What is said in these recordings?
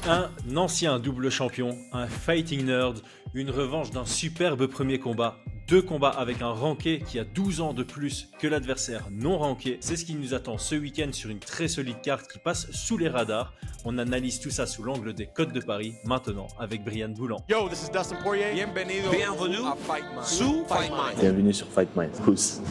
Un ancien double champion, un fighting nerd, une revanche d'un superbe premier combat, 2 combats avec un ranké qui a 12 ans de plus que l'adversaire non ranké. C'est ce qui nous attend ce week-end sur une très solide carte qui passe sous les radars. On analyse tout ça sous l'angle des codes de Paris, maintenant avec Brian Boulan. Yo, this is Dustin Poirier. Bienvenue à Fight Mind. Sous Fight Mind. Bienvenue sur Fight Mind. Pousse.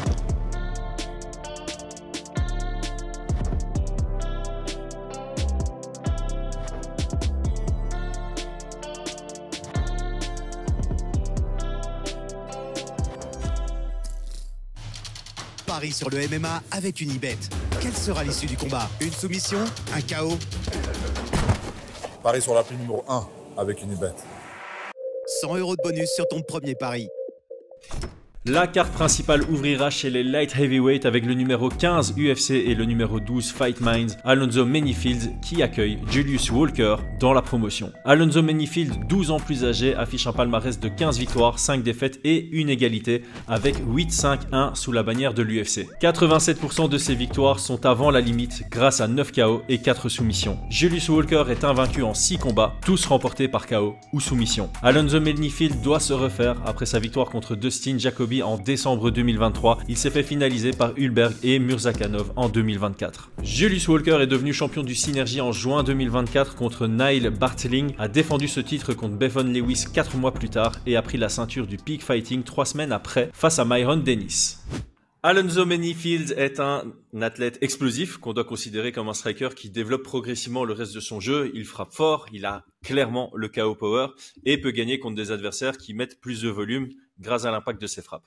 Paris sur le MMA avec Unibet. Quelle sera l'issue du combat? Une soumission? Un KO? Paris sur la prime numéro 1 avec Unibet. 100 € de bonus sur ton premier pari. La carte principale ouvrira chez les light heavyweight avec le numéro 15 UFC et le numéro 12 Fight Minds, Alonzo Menifield qui accueille Julius Walker dans la promotion. Alonzo Menifield, 12 ans plus âgé, affiche un palmarès de 15 victoires, 5 défaites et une égalité avec 8-5-1 sous la bannière de l'UFC. 87% de ses victoires sont avant la limite grâce à 9 KO et 4 soumissions. Julius Walker est invaincu en 6 combats, tous remportés par KO ou soumission. Alonzo Menifield doit se refaire après sa victoire contre Dustin Jacoby en décembre 2023. Il s'est fait finaliser par Hulberg et Murzakanov en 2024. Julius Walker est devenu champion du Synergy en juin 2024 contre Niall Bartling, a défendu ce titre contre Bevon Lewis 4 mois plus tard et a pris la ceinture du Peak Fighting 3 semaines après face à Myron Dennis. Alonzo Menifield est un athlète explosif qu'on doit considérer comme un striker qui développe progressivement le reste de son jeu. Il frappe fort, il a clairement le KO power et peut gagner contre des adversaires qui mettent plus de volume grâce à l'impact de ses frappes.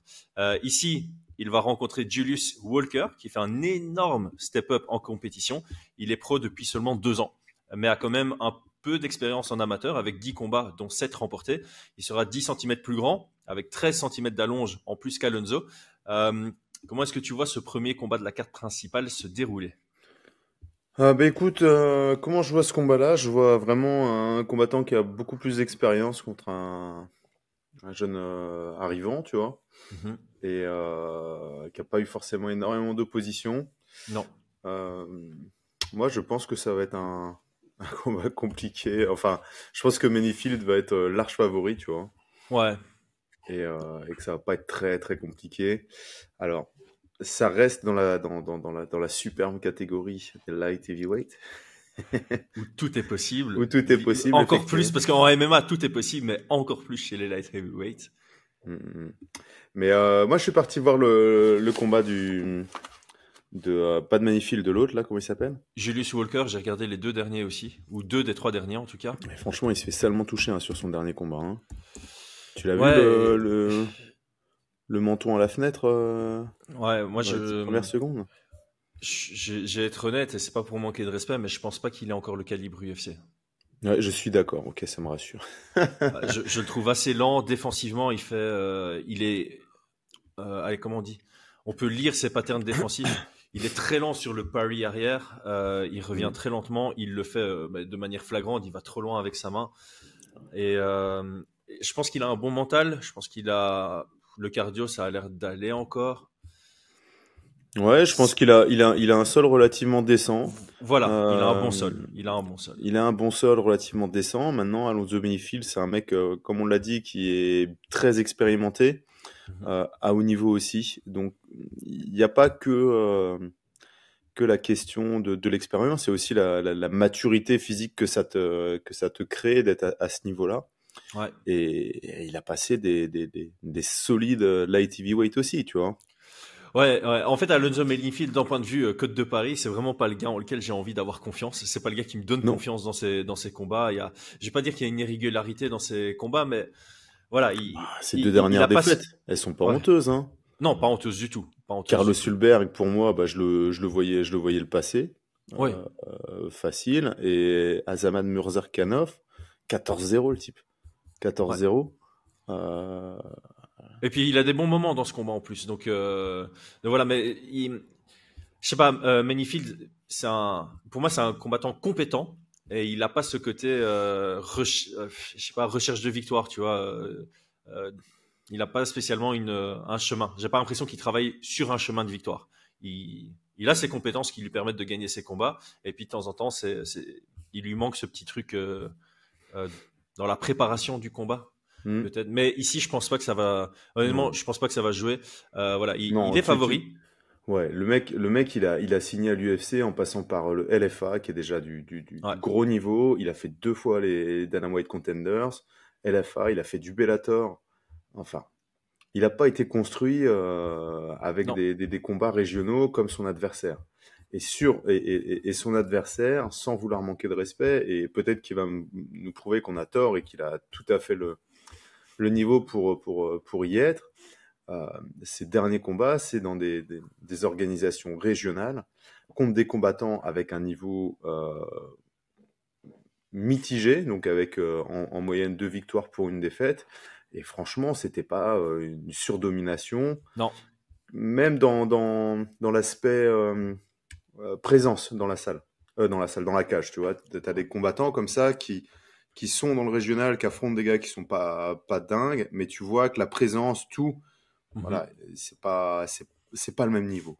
Ici, il va rencontrer Julius Walker qui fait un énorme step-up en compétition. Il est pro depuis seulement 2 ans, mais a quand même un peu d'expérience en amateur avec 10 combats dont 7 remportés. Il sera 10 cm plus grand avec 13 cm d'allonge en plus qu'Alonzo. Comment est-ce que tu vois ce premier combat de la carte principale se dérouler? Écoute, comment je vois ce combat-là? Je vois vraiment un combattant qui a beaucoup plus d'expérience contre un jeune arrivant, tu vois, et qui n'a pas eu forcément énormément d'opposition. Non. Moi, je pense que ça va être un combat compliqué. Enfin, je pense que Menifield va être large favori, tu vois. Ouais. Et que ça va pas être très très compliqué. Alors, ça reste dans la superbe catégorie des light heavyweight. Où tout est possible. Où tout est possible. Encore plus, parce qu'en MMA, tout est possible, mais encore plus chez les light heavyweight. Mais moi, je suis parti voir le combat pas de Menifield, de l'autre, là, comment il s'appelle? Julius Walker, j'ai regardé les 2 derniers aussi, ou 2 des 3 derniers en tout cas. Mais franchement, il se fait salement toucher sur son dernier combat. Hein. Tu l'as Ouais, vu le menton à la fenêtre ouais, moi première seconde. Je vais être honnête, et c'est pas pour manquer de respect, mais je pense pas qu'il ait encore le calibre UFC. Ouais, je suis d'accord, ok, ça me rassure. Je le trouve assez lent défensivement. Allez, comment on dit? On peut lire ses patterns défensifs. Il est très lent sur le parry arrière. Il revient très lentement. Il le fait de manière flagrante. Il va trop loin avec sa main. Et je pense qu'il a un bon mental. Je pense qu'il a le cardio, ça a l'air d'aller encore. Ouais, je pense qu'il a un sol relativement décent. Voilà, il a un bon sol. Il a un bon sol Relativement décent. Maintenant, Alonzo Menifield, c'est un mec, comme on l'a dit, qui est très expérimenté, à haut niveau aussi. Donc, il n'y a pas que la question de l'expérience, c'est aussi la maturité physique que ça te crée d'être à ce niveau-là. Ouais. Et il a passé des solides light heavyweight aussi, tu vois. Ouais. En fait, Alonzo Menifield, d'un point de vue code de Paris, c'est vraiment pas le gars en lequel j'ai envie d'avoir confiance. C'est pas le gars qui me donne confiance dans ses combats. Je vais pas dire qu'il y a une irrégularité dans ses combats, mais voilà. Ces 2 dernières défaites, elles sont pas honteuses, hein. Non, pas honteuses du tout. Carlos Hulberg, pour moi, je le voyais le passer. Ouais. Facile. Et Azamat Murzakanov, 14-0 le type. 14-0. Ouais. Et puis il a des bons moments dans ce combat en plus. Donc voilà, mais je sais pas, Menifield, pour moi c'est un combattant compétent et il a pas ce côté je sais pas, recherche de victoire, tu vois. Il a pas spécialement un chemin. J'ai pas l'impression qu'il travaille sur un chemin de victoire. Il a ses compétences qui lui permettent de gagner ses combats et puis de temps en temps il lui manque ce petit truc dans la préparation du combat. Peut-être, mais ici je pense pas que ça va. Honnêtement, je pense pas que ça va jouer. Voilà, il est favori. Ouais, le mec, il a signé à l'UFC en passant par le LFA, qui est déjà du gros niveau. Il a fait 2 fois les Dana White Contenders. LFA, il a fait du Bellator. Enfin, il n'a pas été construit avec des combats régionaux comme son adversaire. Et son adversaire, sans vouloir manquer de respect, et peut-être qu'il va nous prouver qu'on a tort et qu'il a tout à fait le niveau pour y être. Ces derniers combats, c'est dans des organisations régionales contre des combattants avec un niveau mitigé, donc avec en moyenne 2 victoires pour 1 défaite. Et franchement, c'était pas une surdomination. Non. Même dans l'aspect présence dans la salle, dans la cage, tu vois. T'as des combattants comme ça qui sont dans le régional, qui affrontent des gars qui sont pas dingues, mais tu vois que la présence, tout, voilà, c'est pas le même niveau.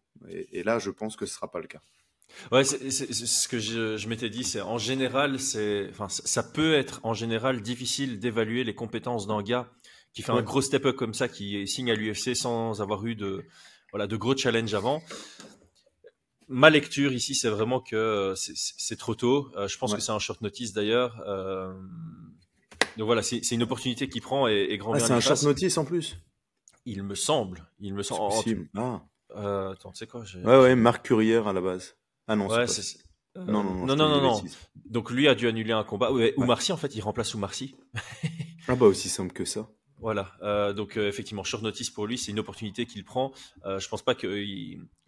Et là, je pense que ce sera pas le cas. Ouais, c'est ce que je m'étais dit. C'est en général, ça peut être en général difficile d'évaluer les compétences d'un gars qui fait un gros step-up comme ça, qui signe à l'UFC sans avoir eu de gros challenges avant. Ma lecture ici, c'est vraiment que c'est trop tôt. Je pense que c'est un short notice d'ailleurs. Donc voilà, c'est une opportunité qu'il prend et grand bien. C'est un short notice en plus. Il me semble. C'est possible. Attends, tu sais quoi Ouais, Marc Courrière à la base. Ah non, ouais, c'est pas... Non. Donc lui a dû annuler un combat. Ouais, Oumarcy, en fait, il remplace Oumarcy. Ah bah aussi simple que ça. Voilà. Donc effectivement, short notice pour lui, c'est une opportunité qu'il prend. Je pense pas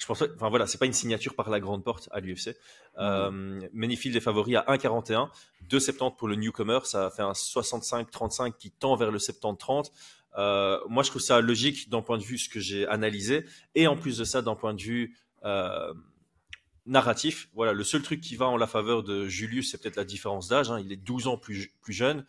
enfin voilà, c'est pas une signature par la grande porte à l'UFC. Menifield est favori à 1,41, 2,70 pour le newcomer. Ça fait un 65-35 qui tend vers le 70-30. Moi, je trouve ça logique d'un point de vue ce que j'ai analysé, et en plus de ça, d'un point de vue narratif. Voilà, le seul truc qui va en la faveur de Julius, c'est peut-être la différence d'âge. Il est 12 ans plus jeune.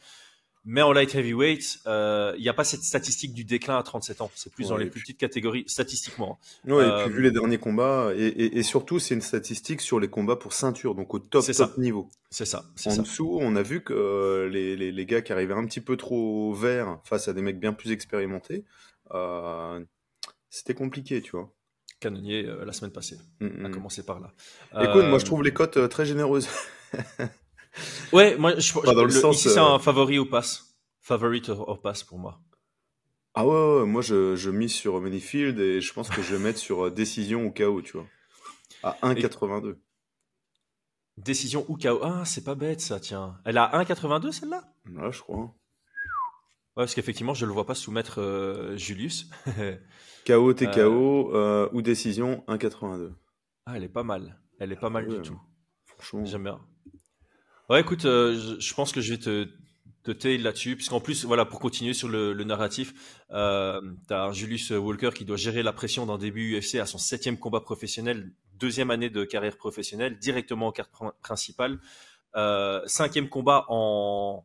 Mais en light heavyweight, il n'y a pas cette statistique du déclin à 37 ans. C'est plus dans les plus petites catégories, statistiquement. Oui, et puis vu les derniers combats, et surtout, c'est une statistique sur les combats pour ceinture, donc au top niveau. C'est ça. En dessous, on a vu que les gars qui arrivaient un petit peu trop verts face à des mecs bien plus expérimentés, c'était compliqué, tu vois. Cannonier, la semaine passée, a commencé par là. Écoute, moi je trouve les cotes très généreuses. Ouais, moi, ici c'est un favori ou pass. Favorite or pass pour moi. Ah ouais, moi je mise sur Menifield et je pense que je vais mettre sur décision ou KO, tu vois. À 1,82. Décision ou KO. Ah, c'est pas bête ça, tiens. Elle a 1,82 celle-là ? Ouais, je crois. Ouais, parce qu'effectivement, je le vois pas soumettre Julius. KO, TKO ou décision 1,82. Ah, elle est pas mal. Elle est pas mal du tout. Franchement. J'aime bien. Ouais, écoute, je pense que je vais te tail là-dessus, puisqu'en plus, voilà, pour continuer sur le narratif, t'as un Julius Walker qui doit gérer la pression d'un début UFC à son 7e combat professionnel, 2e année de carrière professionnelle, directement en carte principale, 5e combat en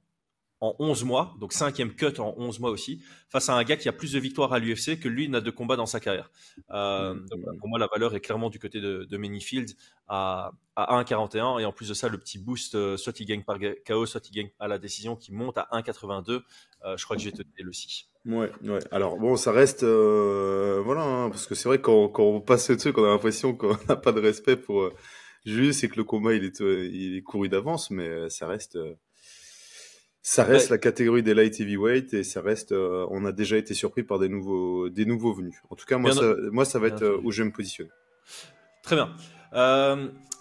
11 mois, donc 5e cut en 11 mois aussi, face à un gars qui a plus de victoires à l'UFC que lui n'a de combats dans sa carrière. Donc, pour moi, la valeur est clairement du côté de Menifield à 1,41, et en plus de ça, le petit boost, soit il gagne par KO, soit il gagne à la décision, qui monte à 1,82. Je crois que j'ai tenté le aussi. Ouais. Alors bon, ça reste, voilà, parce que c'est vrai que quand on passe ce truc, on a l'impression qu'on n'a pas de respect pour Julius, et que le combat il est couru d'avance, mais ça reste. Ça reste la catégorie des light heavyweight, et ça reste. On a déjà été surpris par des nouveaux venus. En tout cas, moi, ça va être où je vais me positionner. Très bien.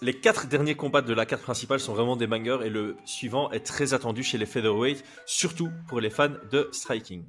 Les 4 derniers combats de la carte principale sont vraiment des bangers, et le suivant est très attendu chez les featherweight, surtout pour les fans de striking.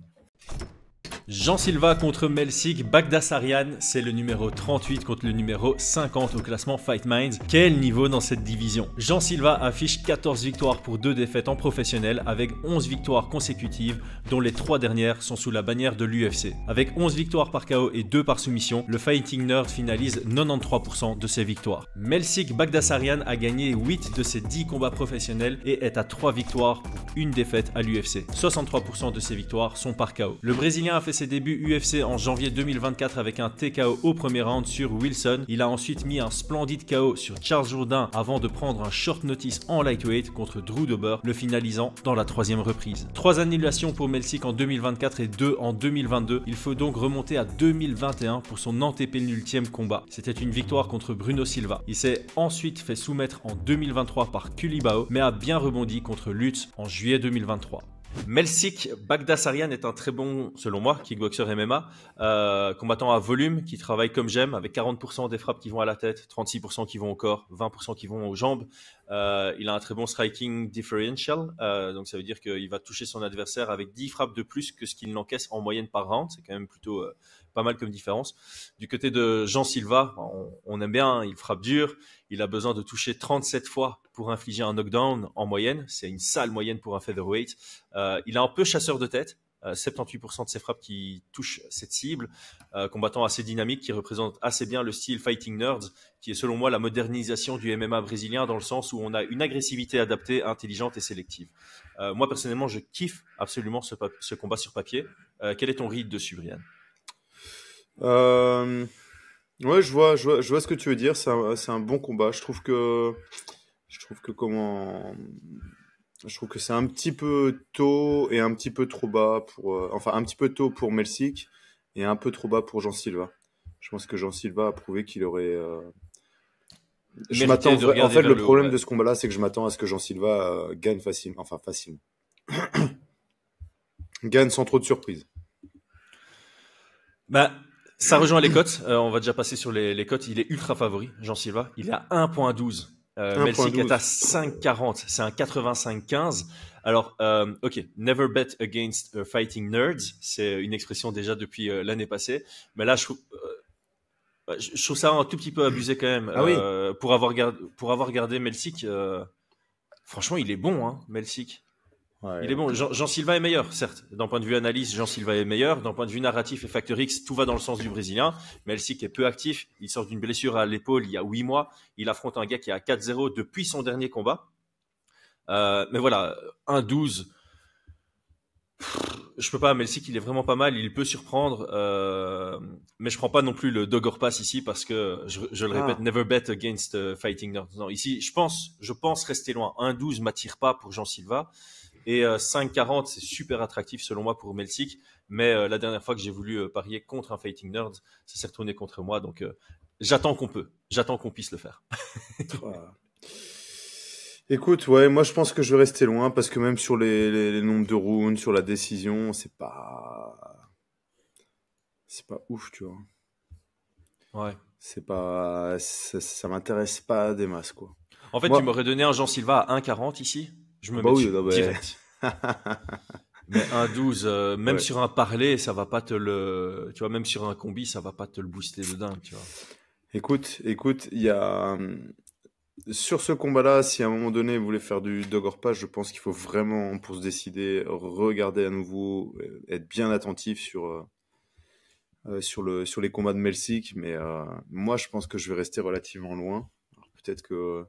Jean Silva contre Melsik Baghdasaryan, c'est le numéro 38 contre le numéro 50 au classement Fight Minds. Quel niveau dans cette division! Jean Silva affiche 14 victoires pour 2 défaites en professionnel, avec 11 victoires consécutives, dont les 3 dernières sont sous la bannière de l'UFC. Avec 11 victoires par KO et 2 par soumission, le Fighting Nerd finalise 93% de ses victoires. Melsik Baghdasaryan a gagné 8 de ses 10 combats professionnels et est à 3 victoires pour 1 défaite à l'UFC. 63% de ses victoires sont par KO. Le Brésilien a fait ses débuts UFC en janvier 2024 avec un TKO au premier round sur Wilson. Il a ensuite mis un splendide KO sur Charles Jourdain avant de prendre un short notice en lightweight contre Drew Dober, le finalisant dans la 3e reprise. 3 annulations pour Melsik en 2024 et 2 en 2022. Il faut donc remonter à 2021 pour son antépénultième combat. C'était une victoire contre Bruno Silva. Il s'est ensuite fait soumettre en 2023 par Culibao, mais a bien rebondi contre Lutz en juillet 2023. Melsik Baghdasaryan est un très bon, selon moi, kickboxer MMA, combattant à volume, qui travaille comme j'aime, avec 40% des frappes qui vont à la tête, 36% qui vont au corps, 20% qui vont aux jambes. Il a un très bon striking differential, donc ça veut dire qu'il va toucher son adversaire avec 10 frappes de plus que ce qu'il n'encaisse en moyenne par round. C'est quand même plutôt pas mal comme différence. Du côté de Jean Silva, on aime bien, il frappe dur. Il a besoin de toucher 37 fois pour infliger un knockdown en moyenne. C'est une sale moyenne pour un featherweight. Il est un peu chasseur de tête. 78% de ses frappes qui touchent cette cible. Combattant assez dynamique qui représente assez bien le style Fighting Nerds, qui est selon moi la modernisation du MMA brésilien dans le sens où on a une agressivité adaptée, intelligente et sélective. Moi personnellement, je kiffe absolument ce combat sur papier. Quel est ton read dessus, Brian? Ouais, je vois ce que tu veux dire. C'est un bon combat. Je trouve que c'est un petit peu tôt et un petit peu trop bas enfin un petit peu tôt pour Melsik et un peu trop bas pour Jean Silva. Je pense que Jean Silva a prouvé qu'il aurait. Je m'attends. En fait, le problème de ce combat-là, c'est que je m'attends à ce que Jean Silva gagne facilement. Enfin, facilement. Gagne sans trop de surprise. Bah. Ça rejoint les cotes. On va déjà passer sur les cotes. Il est ultra favori, Jean Silva. Il est à 1.12. Melsik est à 5.40. C'est un 85-15. Alors, ok, never bet against fighting nerds. C'est une expression déjà depuis l'année passée. Mais là, je trouve ça un tout petit peu abusé quand même. Ah oui. Pour avoir regardé Melsik, franchement, il est bon, hein, Melsik. Ouais, il est bon. Jean Silva est meilleur, certes. D'un point de vue analyse, Jean Silva est meilleur. D'un point de vue narratif et Factor X, tout va dans le sens du Brésilien. Melsik est peu actif. Il sort d'une blessure à l'épaule il y a 8 mois. Il affronte un gars qui est à 4-0 depuis son dernier combat. Mais voilà, 1-12. Je peux pas. Melsik, il est vraiment pas mal. Il peut surprendre. Mais je prends pas non plus le Dogor Pass ici parce que, je le répète, never bet against fighting nerds. Non, ici, je pense rester loin. 1-12 m'attire pas pour Jean Silva. Et 5,40, c'est super attractif selon moi pour Melsik. Mais la dernière fois que j'ai voulu parier contre un Fighting Nerd, ça s'est retourné contre moi. Donc j'attends qu'on puisse le faire. Écoute, ouais, moi je pense que je vais rester loin parce que même sur les nombres de rounds, sur la décision, c'est pas ouf, tu vois. Ouais. Ça m'intéresse pas des masses, quoi. En fait, tu m'aurais donné un Jean Silva à 1,40 ici. Je me mets direct. Mais 1,12, même ouais. Sur un parlay, ça va pas te le. Tu vois, même sur un combi, ça va pas te le booster de dingue, tu vois. Écoute, il y a. Sur ce combat-là, si à un moment donné vous voulez faire du Dogor Pass, je pense qu'il faut vraiment, pour se décider, regarder à nouveau, être bien attentif sur les combats de Melsik. Mais moi, je pense que je vais rester relativement loin. Alors, peut-être que.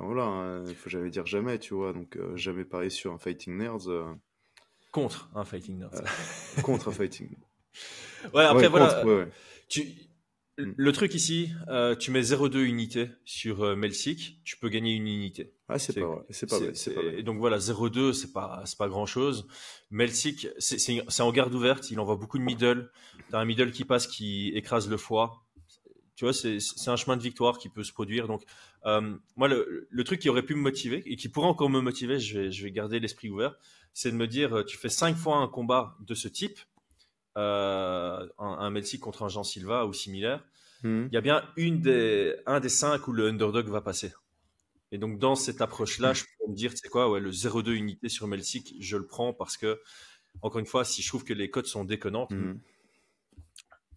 Enfin voilà, il faut jamais dire jamais, tu vois. Donc jamais parier sur un Fighting Nerds. Contre un Fighting Nerds. Contre un Fighting. Ouais, après ouais, voilà. Contre, ouais. Le truc ici, tu mets 0,2 unités sur Melsik, tu peux gagner une unité. Ah, c'est pas vrai. C'est pas vrai. Et donc voilà, 0,2, c'est pas grand chose. Melsik, c'est en garde ouverte, il envoie beaucoup de middle. T'as un middle qui passe, qui écrase le foie. Tu vois, c'est un chemin de victoire qui peut se produire. Donc, moi, le truc qui aurait pu me motiver et qui pourrait encore me motiver, je vais garder l'esprit ouvert, c'est de me dire, tu fais 5 fois un combat de ce type, un Melsik contre un Jean Silva ou similaire, il y a bien un des 5 où le underdog va passer. Et donc, dans cette approche-là, je peux me dire, tu sais quoi, ouais, le 0,2 unité sur Melsik, je le prends parce que, encore une fois, si je trouve que les cotes sont déconnantes,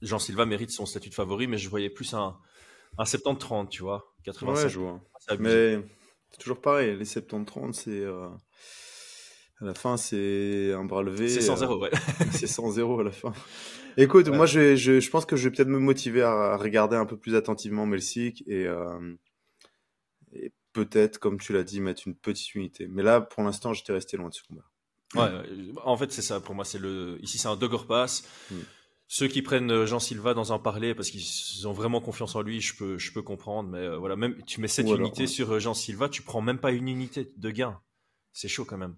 Jean Silva mérite son statut de favori, mais je voyais plus un 70-30, tu vois. 85. Ouais, je vois. Mais c'est toujours pareil, les 70-30, c'est... à la fin, c'est un bras levé. C'est 100-0, ouais. C'est 100-0 à la fin. Écoute, ouais. Moi, je pense que je vais peut-être me motiver à regarder un peu plus attentivement Melsik et peut-être, comme tu l'as dit, mettre une petite unité. Mais là, pour l'instant, j'étais resté loin de ce combat. En fait, c'est ça. Pour moi, ici, c'est un dogger pass. Mm. Ceux qui prennent Jean Silva dans un parler parce qu'ils ont vraiment confiance en lui, je peux comprendre. Mais voilà, même tu mets 7 unités sur Jean Silva, tu prends même pas une unité de gain. C'est chaud quand même.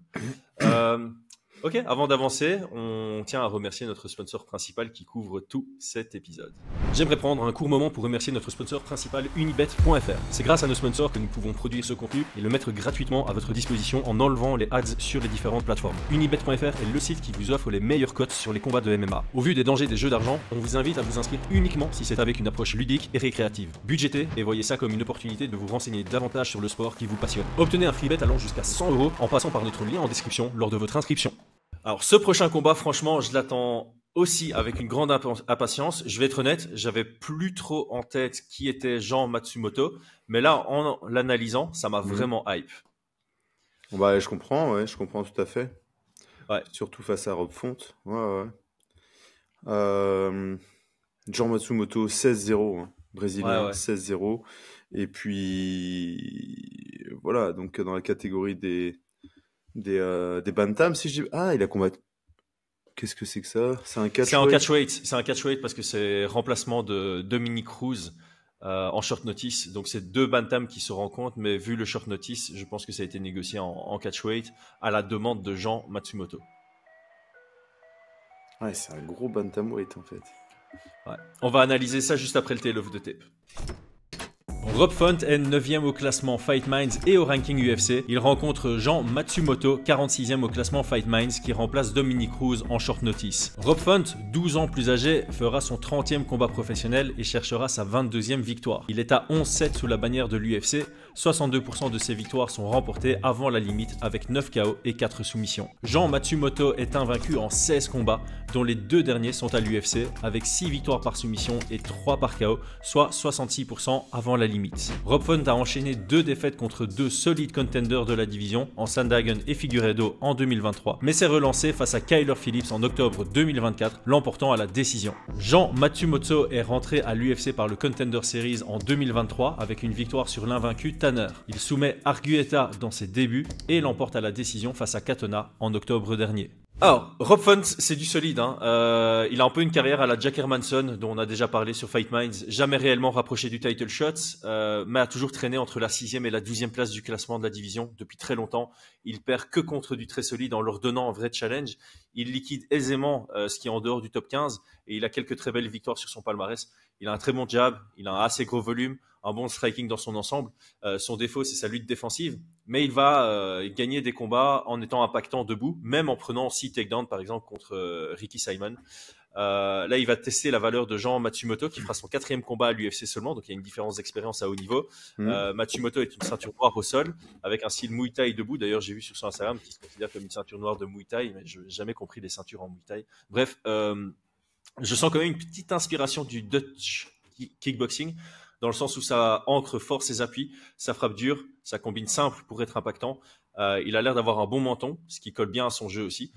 Ok, avant d'avancer, on tient à remercier notre sponsor principal qui couvre tout cet épisode. J'aimerais prendre un court moment pour remercier notre sponsor principal Unibet.fr. C'est grâce à nos sponsors que nous pouvons produire ce contenu et le mettre gratuitement à votre disposition en enlevant les ads sur les différentes plateformes. Unibet.fr est le site qui vous offre les meilleures cotes sur les combats de MMA. Au vu des dangers des jeux d'argent, on vous invite à vous inscrire uniquement si c'est avec une approche ludique et récréative. Budgétez et voyez ça comme une opportunité de vous renseigner davantage sur le sport qui vous passionne. Obtenez un free bet allant jusqu'à 100 € en passant par notre lien en description lors de votre inscription. Alors, ce prochain combat, franchement, je l'attends aussi avec une grande impatience. Je vais être honnête, j'avais plus trop en tête qui était Jean Matsumoto, mais là, en l'analysant, ça m'a vraiment hype. Bah, je comprends tout à fait. Ouais. Surtout face à Rob Font. Ouais. Jean Matsumoto, 16-0, hein, brésilien, 16-0. Et puis, voilà, donc dans la catégorie des bantams, si je dis... Ah, il a combattu... Qu'est-ce que c'est que ça? C'est un catchweight. C'est un catchweight parce que c'est remplacement de Dominic Cruz en short notice. Donc c'est 2 bantams qui se rencontrent, mais vu le short notice, je pense que ça a été négocié en catchweight à la demande de Jean Matsumoto. Ouais, c'est un gros bantamweight en fait. Ouais. On va analyser ça juste après le tail of the tape. Rob Font est 9e au classement Fight Minds et au ranking UFC. Il rencontre Jean Matsumoto, 46e au classement Fight Minds, qui remplace Dominic Cruz en short notice. Rob Font, 12 ans plus âgé, fera son 30e combat professionnel et cherchera sa 22e victoire. Il est à 11-7 sous la bannière de l'UFC. 62% de ses victoires sont remportées avant la limite avec 9 KO et 4 soumissions. Jean Matsumoto est invaincu en 16 combats, dont les 2 derniers sont à l'UFC, avec 6 victoires par soumission et 3 par KO, soit 66% avant la limite. Rob Font a enchaîné 2 défaites contre 2 solides contenders de la division, en Sandhagen et Figueiredo en 2023, mais s'est relancé face à Kyler Phillips en octobre 2024, l'emportant à la décision. Jean Matsumoto est rentré à l'UFC par le Contender Series en 2023 avec une victoire sur l'invaincu Tanner. Il soumet Argueta dans ses débuts et l'emporte à la décision face à Katona en octobre dernier. Alors, Rob Font, c'est du solide. Hein. Il a un peu une carrière à la Jack Hermansson, dont on a déjà parlé sur Fight Minds. Jamais réellement rapproché du title shot, mais a toujours traîné entre la 6e et la 12e place du classement de la division depuis très longtemps. Il perd que contre du très solide en leur donnant un vrai challenge. Il liquide aisément ce qui est en dehors du top 15 et il a quelques très belles victoires sur son palmarès. Il a un très bon jab, il a un assez gros volume, un bon striking dans son ensemble. Son défaut, c'est sa lutte défensive, mais il va gagner des combats en étant impactant debout, même en prenant 6 takedowns, par exemple, contre Ricky Simon. Là, il va tester la valeur de Jean Matsumoto, qui fera son 4e combat à l'UFC seulement, donc il y a une différence d'expérience à haut niveau. Matsumoto est une ceinture noire au sol, avec un style Muay Thai debout. D'ailleurs, j'ai vu sur son Instagram qu'il se considère comme une ceinture noire de Muay Thai, mais je n'ai jamais compris les ceintures en Muay Thai. Bref, je sens quand même une petite inspiration du Dutch kickboxing, dans le sens où ça ancre fort ses appuis, ça frappe dur, ça combine simple pour être impactant. Il a l'air d'avoir un bon menton, ce qui colle bien à son jeu aussi.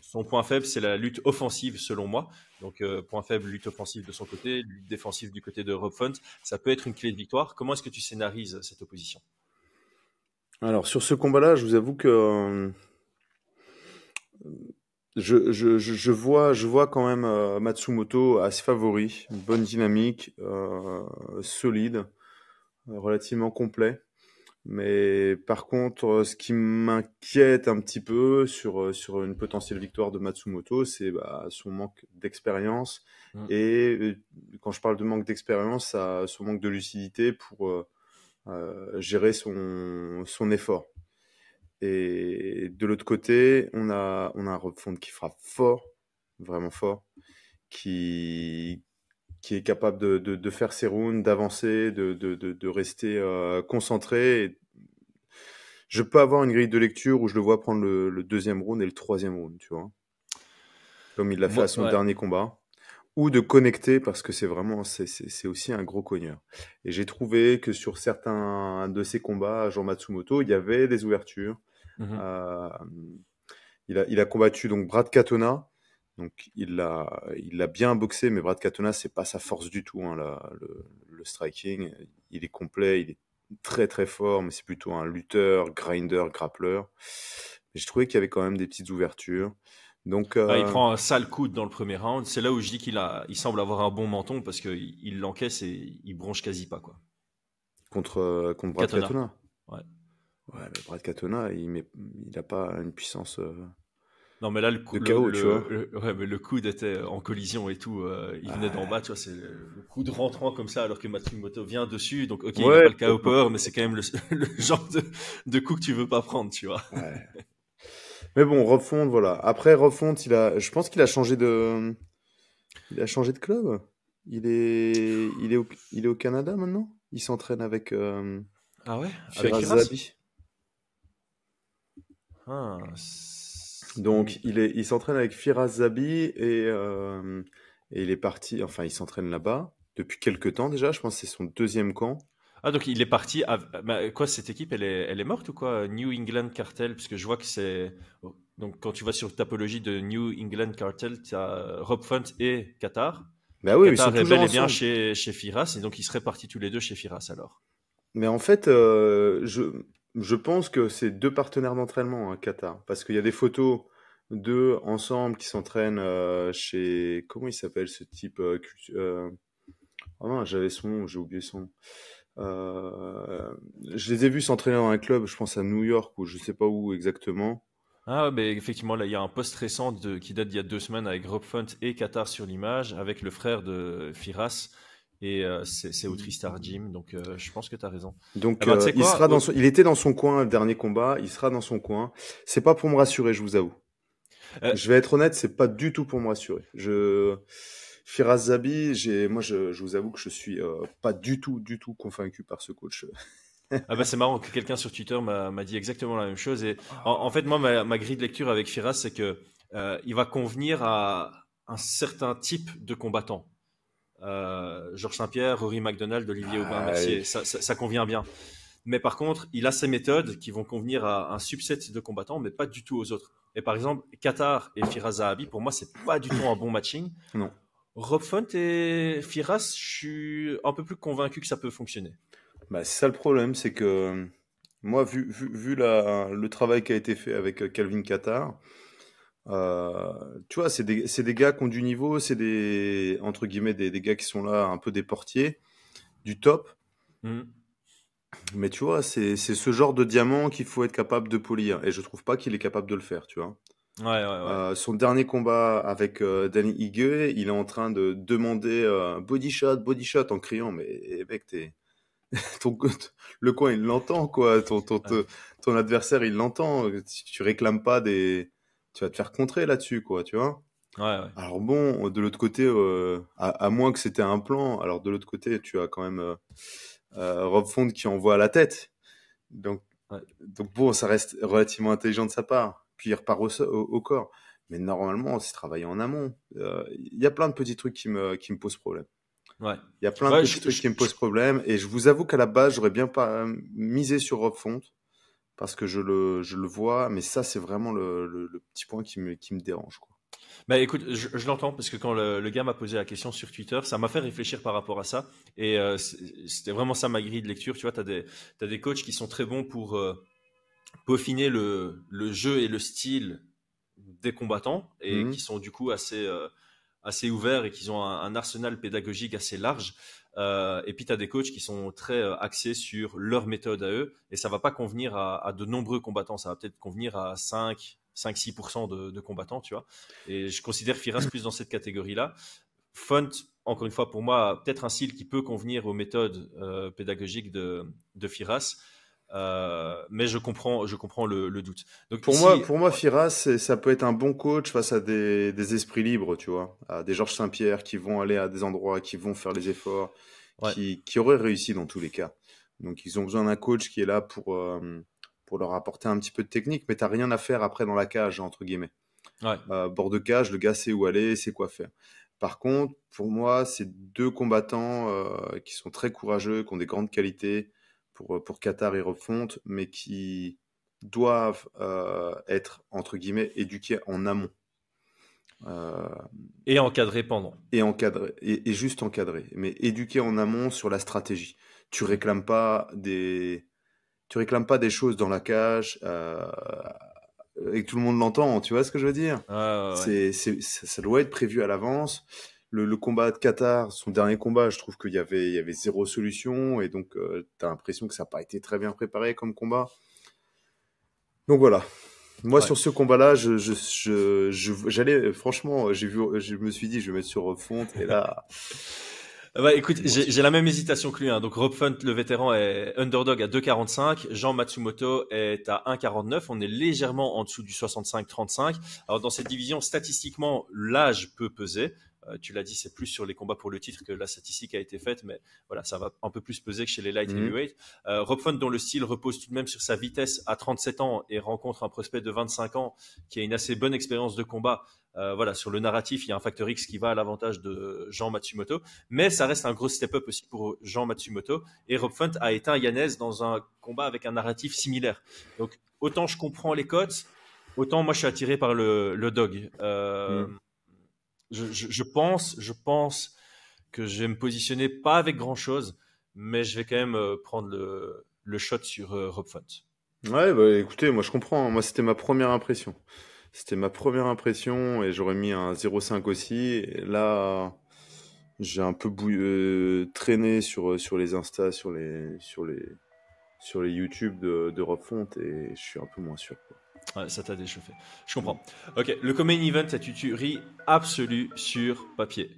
Son point faible, c'est la lutte offensive, selon moi. Donc, point faible, lutte offensive de son côté, lutte défensive du côté de Rob Font. Ça peut être une clé de victoire. Comment est-ce que tu scénarises cette opposition? Alors, sur ce combat-là, je vous avoue que je vois quand même Matsumoto assez favori, une bonne dynamique, solide, relativement complet. Mais par contre, ce qui m'inquiète un petit peu sur une potentielle victoire de Matsumoto, c'est son manque d'expérience. Et quand je parle de manque d'expérience, son manque de lucidité pour gérer son effort. Et de l'autre côté, on a un Rob Font qui frappe fort, vraiment fort, qui est capable de faire ses rounds, d'avancer, de rester concentré. Et je peux avoir une grille de lecture où je le vois prendre le 2e round et le 3e round, tu vois, comme il l'a fait à son dernier combat, ou de connecter, parce que c'est aussi un gros cogneur. Et j'ai trouvé que sur certains de ses combats, Jean Matsumoto, il y avait des ouvertures. Il a combattu donc Brad Katona. Donc il l'a bien boxé, mais Brad Katona, c'est pas sa force du tout, hein, le striking. Il est complet, il est très très fort, mais c'est plutôt un lutteur, grinder, grappleur. J'ai trouvé qu'il y avait quand même des petites ouvertures. Donc, Il prend un sale coude dans le premier round. C'est là où je dis il semble avoir un bon menton parce qu'il l'encaisse et il bronche quasi pas, quoi. contre Brad Katona. Katona. Ouais. Ouais, mais Brad Katona, il a pas une puissance Non, mais là, de KO, tu vois. ouais, mais le coude était en collision et tout. Il venait d'en bas, tu vois, c'est le coude rentrant comme ça alors que Matsumoto vient dessus. Donc, ok, il n'a Ouais, pas le KO power, mais c'est quand même le genre de coup que tu veux pas prendre, tu vois. ouais. Mais bon, Rob Font, voilà. Après, Rob Font, je pense qu'il a changé de club. Il est au Canada maintenant. Il s'entraîne avec Ah ouais? Avec Firas Firas? Zahabi. Ah, Donc, il s'entraîne avec Firas Zahabi et il est parti. Enfin, il s'entraîne là-bas depuis quelques temps déjà. Je pense que c'est son deuxième camp. Ah, donc il est parti. Quoi, cette équipe, elle est morte ou quoi? New England Cartel? Parce que je vois que c'est. Donc, quand tu vas sur Tapologie de New England Cartel, tu as Rob Font et Qatar. Bah oui, mais ils sont Qatar est toujours bel et bien ensemble. chez Firas, et donc ils seraient partis tous les deux chez Firas alors. Mais en fait, je pense que c'est deux partenaires d'entraînement, hein, Qatar. Parce qu'il y a des photos d'eux ensemble qui s'entraînent chez... Comment il s'appelle ce type Oh non, j'avais son nom, j'ai oublié son nom. Je les ai vus s'entraîner dans un club, je pense à New York ou je sais pas où exactement. Ah, ouais, mais effectivement, là, il y a un post récent qui date d'il y a 2 semaines avec Rob Font et Qatar sur l'image, avec le frère de Firas. Et c'est au Tristar Gym, donc je pense que tu as raison. Donc Ah bah, tu sais il quoi? sera il était dans son coin le dernier combat, il sera dans son coin. C'est pas pour me rassurer, je vous avoue. Euh, Je vais être honnête, c'est pas du tout pour me rassurer. Firas Zahabi, moi je vous avoue que je suis pas du tout convaincu par ce coach. Ah bah c'est marrant que quelqu'un sur Twitter m'a dit exactement la même chose. Et en fait, moi, ma grille de lecture avec Firas, c'est que il va convenir à un certain type de combattant. Georges Saint-Pierre, Rory McDonald, Olivier Aubin-Mercier, ça convient bien. Mais par contre, il a ses méthodes qui vont convenir à un subset de combattants, mais pas du tout aux autres. Et par exemple, Qatar et Firas Zahabi, pour moi, c'est pas du tout un bon matching. Non. Rob Font et Firas, je suis un peu plus convaincu que ça peut fonctionner. Bah, c'est ça le problème, c'est que moi, vu le travail qui a été fait avec Calvin Qatar, tu vois, c'est des gars qui ont du niveau, c'est entre guillemets, des gars qui sont là, un peu des portiers, du top. Mhm. Mais tu vois, c'est ce genre de diamant qu'il faut être capable de polir. Et je trouve pas qu'il est capable de le faire, tu vois. Ouais. Son dernier combat avec Danny Ige, il est en train de demander body shot en criant, mais mec, ton, le coin, il l'entend, quoi. Ton adversaire, il l'entend. Si tu réclames pas tu vas te faire contrer là-dessus, quoi, tu vois. Ouais. Alors bon, de l'autre côté, à moins que c'était un plan, alors de l'autre côté, tu as quand même Rob Font qui envoie à la tête. Donc, Ouais. donc bon, ça reste relativement intelligent de sa part. Puis il repart au corps. Mais normalement, c'est travailler en amont. Il y a plein de petits trucs qui me posent problème. Ouais. Il y a plein de Ouais, petits trucs qui me posent problème. Et je vous avoue qu'à la base, j'aurais bien pas misé sur Rob Font parce que je le vois. Mais ça, c'est vraiment le petit point qui me dérange, quoi. Bah écoute, je l'entends parce que quand le gars m'a posé la question sur Twitter, ça m'a fait réfléchir par rapport à ça. Et c'était vraiment ça ma grille de lecture. Tu vois, t'as des coachs qui sont très bons pour peaufiner le jeu et le style des combattants et qui Mhm. sont du coup assez ouverts et qui ont un arsenal pédagogique assez large. Et puis, tu as des coachs qui sont très axés sur leur méthode à eux et ça va pas convenir à de nombreux combattants. Ça va peut-être convenir à 5-6% de combattants, tu vois. Et je considère Firas plus dans cette catégorie-là. Font, encore une fois, pour moi, a peut-être un style qui peut convenir aux méthodes pédagogiques de Firas. Mais je comprends le doute. Donc ici, Pour moi, Firas, ça peut être un bon coach face à des esprits libres, tu vois, à des Georges Saint-Pierre qui vont aller à des endroits, qui vont faire les efforts, ouais, qui auraient réussi dans tous les cas. Donc, ils ont besoin d'un coach qui est là pour leur apporter un petit peu de technique, mais t'as rien à faire après dans la cage, entre guillemets. ouais. Bord de cage, le gars sait où aller, sait quoi faire. Par contre, pour moi, c'est deux combattants qui sont très courageux, qui ont des grandes qualités pour Qatar et Rob Font, mais qui doivent être, entre guillemets, éduqués en amont. Euh, Et encadré pendant. et encadrés, et juste encadrés, mais éduqués en amont sur la stratégie. Tu réclames pas des choses dans la cage et que tout le monde l'entend, tu vois ce que je veux dire? Ouais. Ça doit être prévu à l'avance. Le combat de Qatar, son dernier combat, je trouve qu'il y avait zéro solution, et donc t'as l'impression que ça n'a pas été très bien préparé comme combat. Donc voilà. Moi, Ouais. sur ce combat-là, j'allais, franchement, je me suis dit, je vais mettre sur refonte, et là, Bah écoute, bon, j'ai la même hésitation que lui. Hein. Donc Rob Font, le vétéran, est underdog à 2,45. Jean Matsumoto est à 1,49. On est légèrement en dessous du 65-35. Alors dans cette division, statistiquement, l'âge peut peser. Tu l'as dit, c'est plus sur les combats pour le titre que la statistique a été faite, mais voilà, ça va un peu plus peser que chez les light heavyweight. Rob Font, dont le style repose tout de même sur sa vitesse, à 37 ans et rencontre un prospect de 25 ans qui a une assez bonne expérience de combat. Voilà, sur le narratif, il y a un facteur X qui va à l'avantage de Jean Matsumoto. Mais ça reste un gros step-up aussi pour Jean Matsumoto. Et Rob Font a éteint Yanez dans un combat avec un narratif similaire. Donc, autant je comprends les cotes, autant moi je suis attiré par le dog. Je pense que je vais me positionner pas avec grand-chose, mais je vais quand même prendre le shot sur Rob Font. Ouais, bah écoutez, moi je comprends, hein. Moi c'était ma première impression. C'était ma première impression, et j'aurais mis un 0,5 aussi. Et là, j'ai un peu traîné sur les Insta, sur les YouTube de Rob Font, et je suis un peu moins sûr, quoi. Ouais, ça t'a déchauffé. Je comprends. Ok, le co-main event est une tuerie absolue sur papier.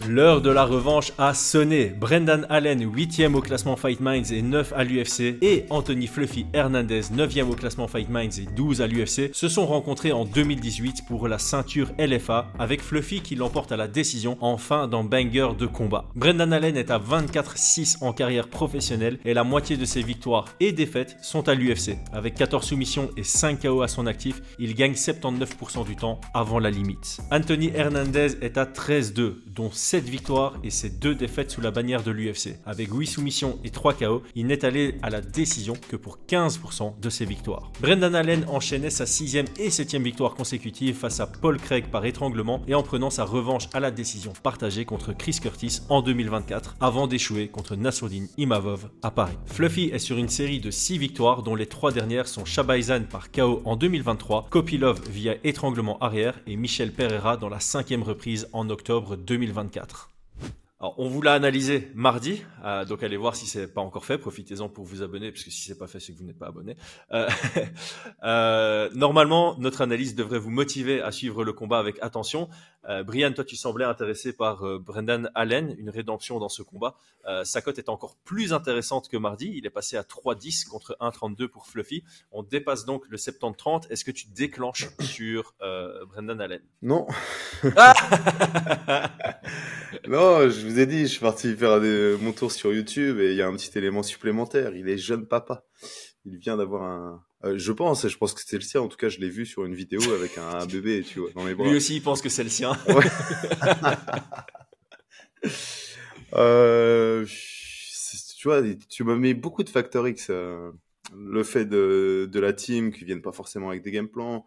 L'heure de la revanche a sonné. Brendan Allen, 8e au classement Fight Minds et 9 à l'UFC, et Anthony Fluffy Hernandez, 9e au classement Fight Minds et 12 à l'UFC, se sont rencontrés en 2018 pour la ceinture LFA, avec Fluffy qui l'emporte à la décision en fin d'un banger de combat. Brendan Allen est à 24-6 en carrière professionnelle, et la moitié de ses victoires et défaites sont à l'UFC. Avec 14 soumissions et 5 KO à son actif, il gagne 79% du temps avant la limite. Anthony Hernandez est à 13-2, dont 7 victoires et ses 2 défaites sous la bannière de l'UFC. Avec 8 soumissions et 3 KO, il n'est allé à la décision que pour 15% de ses victoires. Brendan Allen enchaînait sa 6e et 7e victoire consécutive face à Paul Craig par étranglement, et en prenant sa revanche à la décision partagée contre Chris Curtis en 2024, avant d'échouer contre Nassourdine Imavov à Paris. Fluffy est sur une série de 6 victoires, dont les 3 dernières sont Shabazan par KO en 2023, Kopilov via étranglement arrière et Michel Pereira dans la 5e reprise en octobre 2024. Alors, on vous l'a analysé mardi, donc allez voir si c'est pas encore fait. Profitez-en pour vous abonner, parce que si c'est pas fait, c'est que vous n'êtes pas abonné. Normalement, notre analyse devrait vous motiver à suivre le combat avec attention. Brian, toi, tu semblais intéressé par Brendan Allen, une rédemption dans ce combat. Sa cote est encore plus intéressante que mardi. Il est passé à 3,10 contre 1,32 pour Fluffy. On dépasse donc le 70-30. Est-ce que tu déclenches sur Brendan Allen? Non. Non, je vous ai dit, je suis parti faire mon tour sur YouTube, et il y a un petit élément supplémentaire. Il est jeune papa. Il vient d'avoir un... je pense que c'était le sien. En tout cas, je l'ai vu sur une vidéo avec un bébé, tu vois, dans les bras. Lui aussi, il pense que c'est le sien. Ouais. Tu vois, tu m'as mis beaucoup de facteurs X. Le fait de la team qui viennent pas forcément avec des game plans.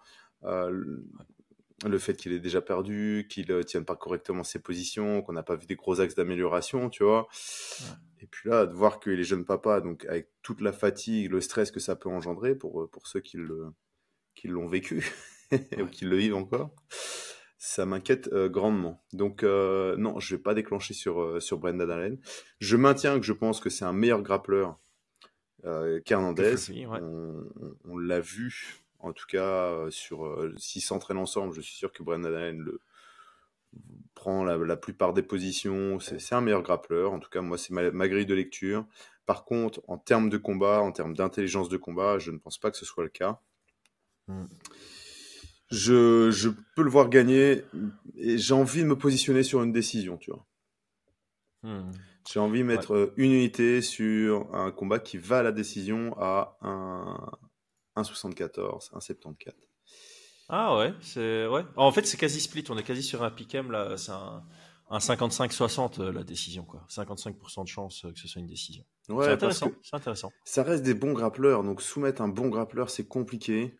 Le fait qu'il ait déjà perdu, qu'il ne tienne pas correctement ses positions, qu'on n'a pas vu des gros axes d'amélioration, tu vois. Ouais. Et puis là, de voir qu'il est jeune papa, donc avec toute la fatigue, le stress que ça peut engendrer pour ceux qui l'ont vécu ou qui le vivent encore, ça m'inquiète grandement. Donc non, je ne vais pas déclencher sur Brendan Allen. Je maintiens que je pense que c'est un meilleur grappleur qu'Hernandez. Ouais. On l'a vu. En tout cas, s'ils s'entraînent ensemble, je suis sûr que Brendan Allen prend la plupart des positions. C'est un meilleur grappleur. En tout cas, moi, c'est ma grille de lecture. Par contre, en termes de combat, en termes d'intelligence de combat, je ne pense pas que ce soit le cas. Je peux le voir gagner, et j'ai envie de me positionner sur une décision, tu vois. J'ai envie de mettre une unité sur un combat qui va à la décision à 1,74, 1,74. Ah ouais, ouais. En fait, c'est quasi split. On est quasi sur un pick-em là. C'est un 55-60 la décision, quoi. 55% de chance que ce soit une décision. Ouais, c'est intéressant. C'est intéressant. Ça reste des bons grappleurs, donc soumettre un bon grappleur, c'est compliqué.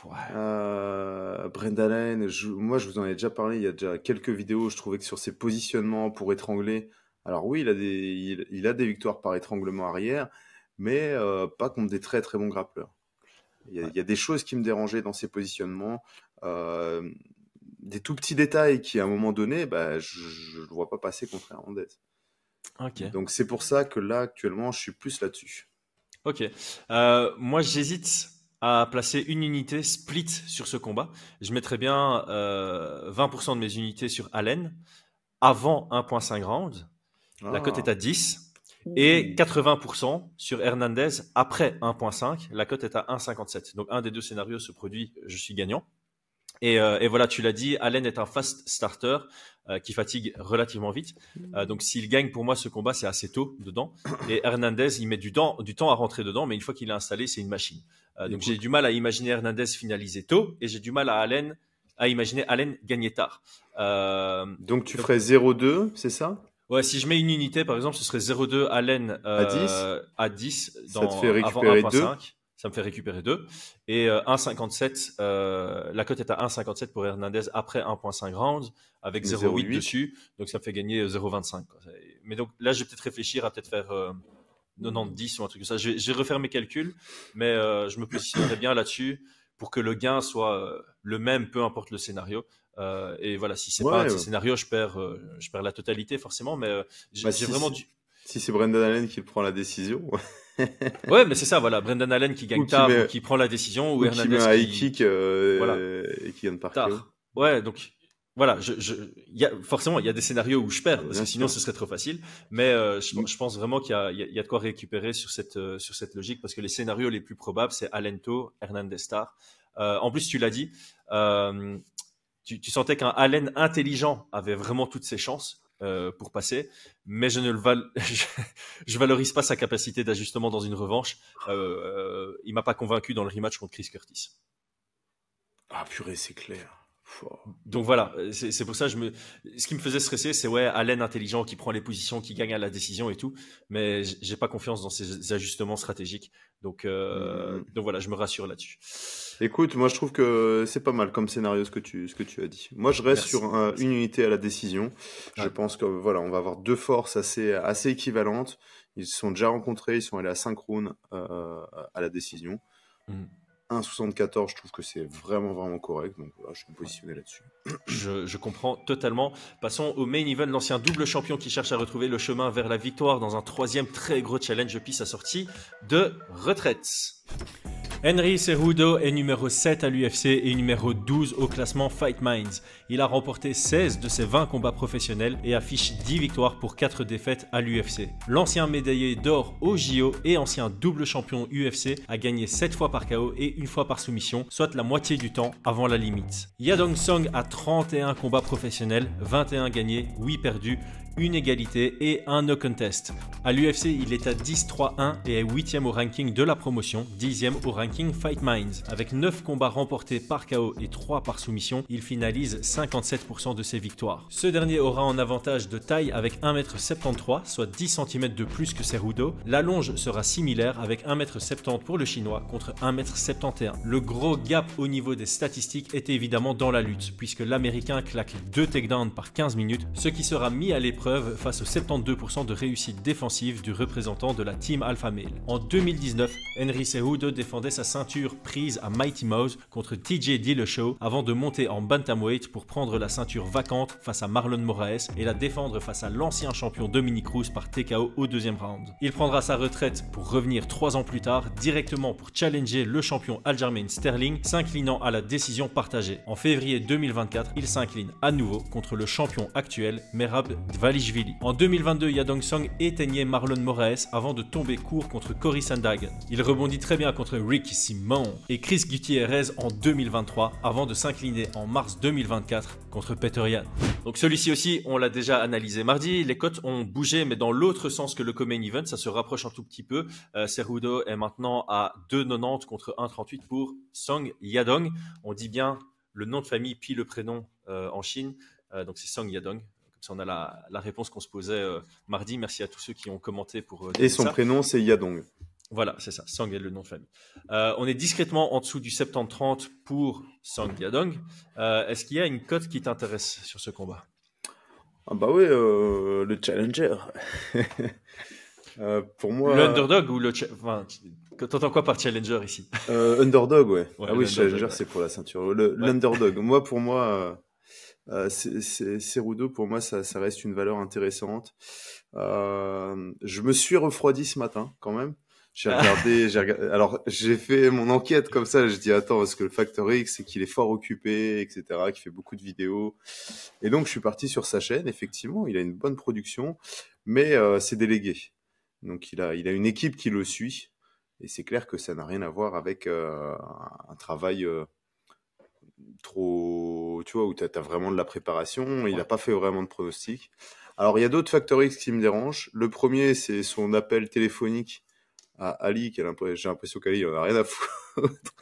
Ouais. Brendan Allen, moi je vous en ai déjà parlé. Il y a déjà quelques vidéos. Je trouvais que sur ses positionnements pour étrangler, alors oui, il a des victoires par étranglement arrière, mais pas contre des très très bons grappleurs. Il y a des choses qui me dérangeaient dans ses positionnements, des tout petits détails qui, à un moment donné, je ne le vois pas passer contre Hernandez. Ok. Donc, c'est pour ça que là, actuellement, je suis plus là-dessus. Ok. Moi, j'hésite à placer une unité split sur ce combat. Je mettrais bien 20% de mes unités sur Allen avant 1.5 round. La cote est à 10. Et 80% sur Hernandez après 1.5. La cote est à 1.57. Donc, un des deux scénarios se produit, je suis gagnant. Et voilà, tu l'as dit, Allen est un fast starter qui fatigue relativement vite. Donc, s'il gagne pour moi ce combat, c'est assez tôt dedans. Et Hernandez, il met du temps à rentrer dedans, mais une fois qu'il est installé, c'est une machine. Donc, j'ai du mal à imaginer Hernandez finaliser tôt et j'ai du mal à imaginer Allen gagner tard. Donc, tu ferais 0-2, c'est ça? Ouais, si je mets une unité, par exemple, ce serait 0,2 Allen à 10 ça te fait avant récupérer 2. 1.5. Ça me fait récupérer 2. Et 1,57, la cote est à 1,57 pour Hernandez après 1.5 rounds, avec 0,8 dessus. Donc, ça me fait gagner 0,25. Mais donc là, je vais peut-être réfléchir à peut-être faire 90 ou un truc comme ça. Je vais refaire mes calculs, mais je me positionnerai bien là-dessus pour que le gain soit le même, peu importe le scénario. Et voilà, si c'est pas un de ces scénarios, je perds la totalité forcément, mais j'ai vraiment du... Si c'est Brendan Allen qui prend la décision. Ouais, mais c'est ça, voilà, Brendan Allen qui gagne tard, ou qui prend la décision, ou Hernandez qui met un high kick et qui gagne par KO. Ouais, donc voilà, forcément, il y a des scénarios où je perds, parce que sinon ce serait trop facile. Mais je pense vraiment qu'il y a de quoi récupérer sur cette logique, parce que les scénarios les plus probables, c'est Allen tôt, Hernandez tard. En plus, tu l'as dit, tu sentais qu'un Allen intelligent avait vraiment toutes ses chances pour passer, mais je valorise pas sa capacité d'ajustement dans une revanche. Il m'a pas convaincu dans le rematch contre Chris Curtis. Ah purée, c'est clair. Donc voilà, c'est pour ça ce qui me faisait stresser, c'est Allen intelligent qui prend les positions, qui gagne à la décision et tout, mais j'ai pas confiance dans ses ajustements stratégiques. Donc voilà, je me rassure là-dessus. Écoute, moi je trouve que c'est pas mal comme scénario ce que tu as dit. Moi je reste sur une unité à la décision. Je pense que voilà, on va avoir deux forces assez équivalentes. Ils se sont déjà rencontrés, ils sont allés à 5 rounds à la décision. 1,74, je trouve que c'est vraiment, vraiment correct. Donc voilà, je suis positionné là-dessus. Je comprends totalement. Passons au main event, l'ancien double champion qui cherche à retrouver le chemin vers la victoire dans un troisième très gros challenge depuis sa sortie de retraite. Henry Cejudo est numéro 7 à l'UFC et numéro 12 au classement Fight Minds. Il a remporté 16 de ses 20 combats professionnels et affiche 10 victoires pour 4 défaites à l'UFC. L'ancien médaillé d'or au JO et ancien double champion UFC a gagné 7 fois par KO et une fois par soumission, soit la moitié du temps avant la limite. Yadong Song a 31 combats professionnels, 21 gagnés, 8 perdus, une égalité et un no contest. À l'UFC, il est à 10-3-1 et est 8e au ranking de la promotion, 10e au ranking Fight Minds. Avec 9 combats remportés par KO et 3 par soumission, il finalise 57% de ses victoires. Ce dernier aura un avantage de taille avec 1m73, soit 10 cm de plus que Cejudo. La longe sera similaire avec 1m70 pour le chinois contre 1m71. Le gros gap au niveau des statistiques est évidemment dans la lutte, puisque l'américain claque 2 takedowns par 15 minutes, ce qui sera mis à l'épreuve face aux 72% de réussite défensive du représentant de la Team Alpha Male. En 2019, Henry Cejudo défendait sa ceinture prise à Mighty Mouse contre TJ Dillashaw avant de monter en bantamweight pour prendre la ceinture vacante face à Marlon Moraes et la défendre face à l'ancien champion Dominick Cruz par TKO au deuxième round. Il prendra sa retraite pour revenir 3 ans plus tard directement pour challenger le champion Aljamain Sterling, s'inclinant à la décision partagée. En février 2024, il s'incline à nouveau contre le champion actuel Merab Dvalishvili. En 2022, Yadong Song éteignait Marlon Moraes avant de tomber court contre Cory Sandhagen. Il rebondit très bien contre Rick Simon et Chris Gutierrez en 2023 avant de s'incliner en mars 2024 contre Petr Yan. Donc celui-ci aussi, on l'a déjà analysé mardi. Les cotes ont bougé, mais dans l'autre sens que le co-main event, ça se rapproche un tout petit peu. Cejudo est maintenant à 2,90 contre 1,38 pour Song Yadong. On dit bien le nom de famille puis le prénom en Chine. Donc c'est Song Yadong. On a la réponse qu'on se posait mardi. Merci à tous ceux qui ont commenté pour et son prénom, c'est Yadong. Voilà, c'est ça. Song est le nom de famille. On est discrètement en dessous du 70-30 pour Song Yadong. Est-ce qu'il y a une cote qui t'intéresse sur ce combat? Ah bah oui, le challenger. Pour moi, L'underdog ou enfin, t'entends quoi par challenger ici? underdog, ouais. Ouais, Ah oui, l'underdog, challenger, ouais. c'est pour la ceinture. Ouais. L'underdog. Pour moi, Cerudo, pour moi, ça reste une valeur intéressante. Je me suis refroidi ce matin, quand même. Alors, j'ai fait mon enquête comme ça. Je dis, attends, parce que le facteur X, c'est qu'il est fort occupé, etc., qu'il fait beaucoup de vidéos. Et donc, je suis parti sur sa chaîne. Effectivement, il a une bonne production, mais c'est délégué. Donc, il a une équipe qui le suit. Et c'est clair que ça n'a rien à voir avec un travail trop, tu vois, où tu as vraiment de la préparation. Il n'a pas fait vraiment de pronostic. Alors, il y a d'autres facteurs X qui me dérangent. Le premier, c'est son appel téléphonique à Ali, j'ai l'impression qu'Ali, il en a rien à foutre.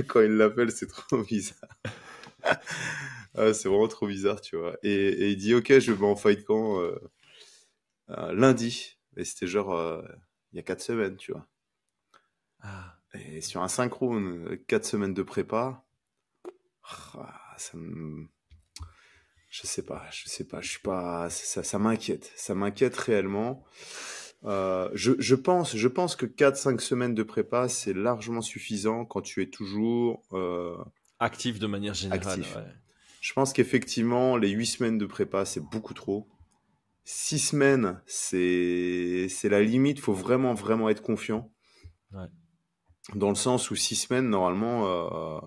Quand il l'appelle, c'est trop bizarre. C'est vraiment trop bizarre, tu vois. Et il dit, ok, je vais en fight camp lundi. Et c'était genre, il y a 4 semaines, tu vois. Ah. Et sur un synchrone, 4 semaines de prépa, je sais pas, je suis pas, ça m'inquiète réellement. Je pense que 4-5 semaines de prépa, c'est largement suffisant quand tu es toujours Actif de manière générale. actif. Ouais. Je pense qu'effectivement, les 8 semaines de prépa, c'est beaucoup trop. 6 semaines, c'est la limite, faut vraiment, vraiment être confiant. Ouais. Dans le sens où 6 semaines, normalement,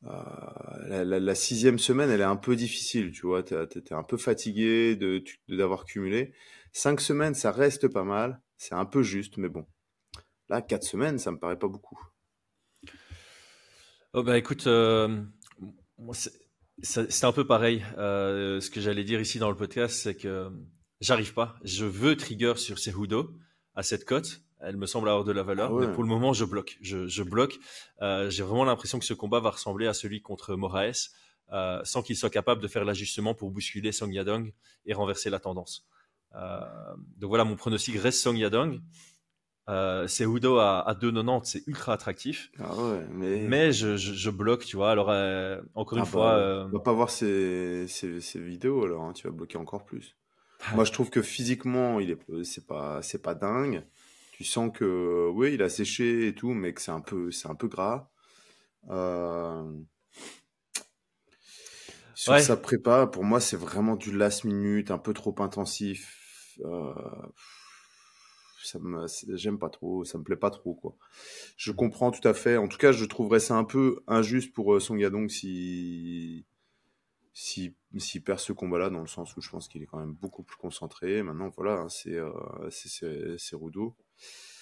la 6e semaine, elle est un peu difficile, tu vois. T'es un peu fatigué d'avoir cumulé. 5 semaines, ça reste pas mal. C'est un peu juste, mais bon. Là, 4 semaines, ça me paraît pas beaucoup. Oh bah écoute, moi c'est un peu pareil. Ce que j'allais dire ici dans le podcast, c'est que j'arrive pas. Je veux trigger sur Cejudo à cette cote. Elle me semble avoir de la valeur, Ah ouais. mais pour le moment, je bloque. Je bloque. J'ai vraiment l'impression que ce combat va ressembler à celui contre Moraes, sans qu'il soit capable de faire l'ajustement pour bousculer Song Yadong et renverser la tendance. Donc voilà, mon pronostic reste Song Yadong. Cejudo à 2,90, c'est ultra attractif. Ah ouais, mais Mais je bloque, tu vois. Alors, encore une ah fois, bah, on va pas voir ces vidéos alors, hein, tu vas bloquer encore plus. Moi, je trouve que physiquement, c'est pas dingue. Tu sens que, oui, il a séché et tout, mais que c'est un peu gras. Sur ouais, sa prépa, pour moi, c'est vraiment du last minute, un peu trop intensif. J'aime pas trop, ça me plaît pas trop, quoi. Je comprends tout à fait. En tout cas, je trouverais ça un peu injuste pour Song Yadong s'il perd ce combat-là, dans le sens où je pense qu'il est quand même beaucoup plus concentré. Maintenant, voilà, hein, c'est Rudo.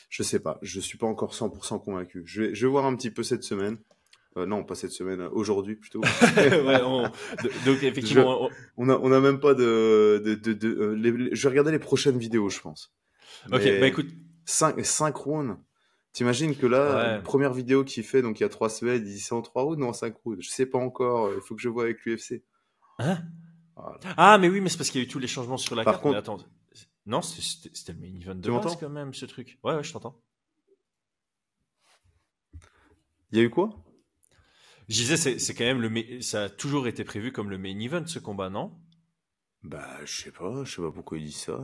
Je sais pas, je suis pas encore 100% convaincu. Je vais voir un petit peu cette semaine. Non, pas cette semaine, aujourd'hui plutôt. ouais, donc effectivement, On a même pas je vais regarder les prochaines vidéos, je pense. ok, Mais bah écoute, 5 rounds. T'imagines que là, ouais. première vidéo qu'il fait, donc il y a 3 semaines, il dit c'est en 3 rounds ou en 5 rounds. Je sais pas encore, il faut que je vois avec l'UFC. Hein? Voilà. Ah, mais oui, mais c'est parce qu'il y a eu tous les changements sur la Par carte. contre- Mais attends, non, c'était le main event de Tu base m'entends quand même, ce truc. Ouais, je t'entends. Il y a eu quoi? Je disais, c'est quand même ça a toujours été prévu comme le main event, ce combat, non? Bah, je sais pas pourquoi il dit ça.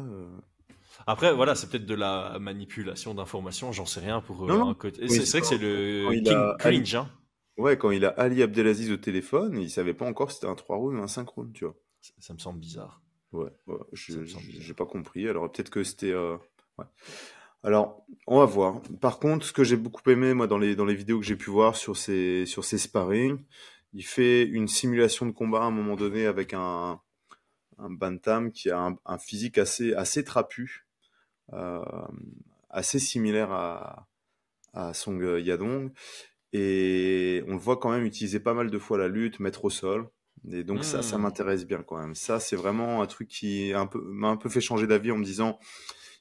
Après, voilà, c'est peut-être de la manipulation d'informations, j'en sais rien pour Non, non. un côté. Oui, C'est vrai que c'est quand le il King a Cringe, hein. Ouais, quand il a Ali Abdelaziz au téléphone, il savait pas encore si c'était un 3 rounds ou un 5 rounds, tu vois. Ça me semble bizarre. Ouais, Ça me semble bizarre. j'ai pas compris. Alors peut-être que c'était. Ouais. Alors, on va voir. Par contre, ce que j'ai beaucoup aimé, moi, dans les vidéos que j'ai pu voir sur ses sparring, il fait une simulation de combat à un moment donné avec un bantam qui a un physique assez trapu, euh, assez similaire à Song Yadong. Et on le voit quand même utiliser pas mal de fois la lutte, mettre au sol. Et donc ça m'intéresse bien quand même. Ça, c'est vraiment un truc qui m'a un peu fait changer d'avis en me disant,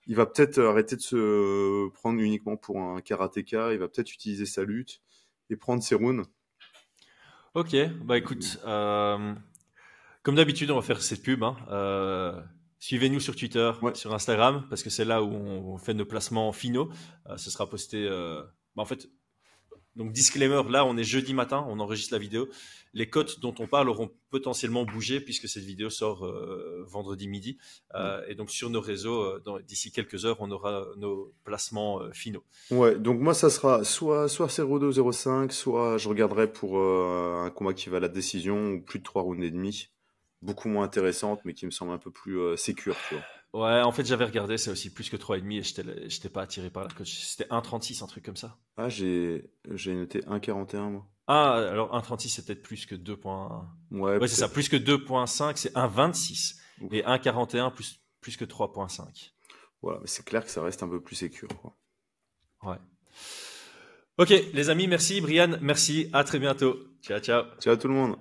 il va peut-être arrêter de se prendre uniquement pour un karatéka, il va peut-être utiliser sa lutte et prendre ses rounds. Ok, bah écoute, comme d'habitude, on va faire cette pub, hein. Suivez-nous sur Twitter, Ouais. sur Instagram, parce que c'est là où on fait nos placements finaux. Ce sera posté. Bah en fait, Donc disclaimer, là on est jeudi matin, on enregistre la vidéo. Les cotes dont on parle auront potentiellement bougé puisque cette vidéo sort vendredi midi. Et donc sur nos réseaux, d'ici quelques heures, on aura nos placements finaux. Ouais, donc moi ça sera soit 0-2, 0-5, soit je regarderai pour un combat qui va à la décision ou plus de 3 rounds et demi. Beaucoup moins intéressante, mais qui me semble un peu plus sécure, tu vois. Ouais, en fait j'avais regardé, c'est aussi plus que 3,5 et j'étais pas attiré par la cote. C'était 1,36, un truc comme ça. Ah, j'ai noté 1,41 moi. Ah, alors 1,36 c'est peut-être plus que 2. Ouais, c'est ça, plus que 2,5 c'est 1,26 et 1,41 plus que 3,5. Voilà, mais c'est clair que ça reste un peu plus sécure, quoi. Ouais. Ok, les amis, merci. Brian, merci. À très bientôt. Ciao, ciao. Ciao tout le monde.